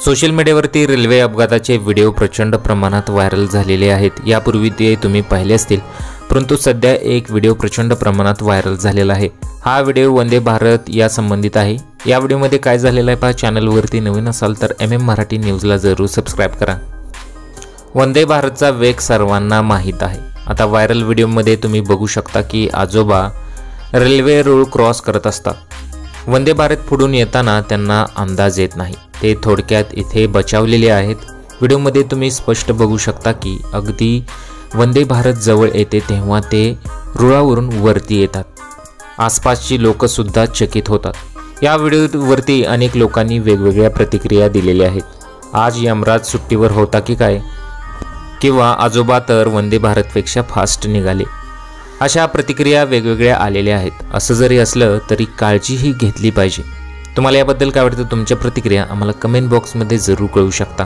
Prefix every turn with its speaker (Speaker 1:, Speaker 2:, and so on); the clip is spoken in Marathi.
Speaker 1: सोशल मीडियावरती रेल्वे अपघाताचे व्हिडिओ प्रचंड प्रमाणात व्हायरल झालेले आहेत। यापूर्वी ते तुम्ही पाहिले असतील, परंतु सध्या एक व्हिडिओ प्रचंड प्रमाणात व्हायरल झालेला आहे। हा व्हिडिओ वंदे भारत या संबंधित आहे। या व्हिडिओमध्ये काय झालेलं आहे पहा। चॅनलवरती नवीन असाल तर मराठी न्यूजला जरूर सबस्क्राइब करा। वंदे भारतचा वेग सर्वांना माहीत आहे। आता व्हायरल व्हिडिओमध्ये तुम्ही बघू शकता की आजोबा रेल्वे रूळ क्रॉस करत असतात। वंदे भारत पुढून येताना त्यांना अंदाज येत नाही। ते थोडक्यात इथे बचावलेले आहेत। व्हिडिओमध्ये तुम्ही स्पष्ट बघू शकता की अगदी वंदे भारत जवळ येते तेव्हा ते रुळावरून वरती येतात। आसपासची लोक सुद्धा चकित होतात। या व्हिडिओवरती अनेक लोकांनी वेगवेगळ्या प्रतिक्रिया दिलेल्या आहेत। आज यमराज सुट्टीवर होता की काय, किंवा आजोबा तर वंदे भारतपेक्षा फास्ट निघाले, अशा प्रतिक्रिया वेगवेगळ्या आलेल्या आहेत। असं जरी असलं तरी काळजीही घेतली पाहिजे। तुम्हाला याबद्दल काय वाटतं? तुमच्या प्रतिक्रिया आम्हाला कमेंट बॉक्समध्ये जरूर कळवू शकता।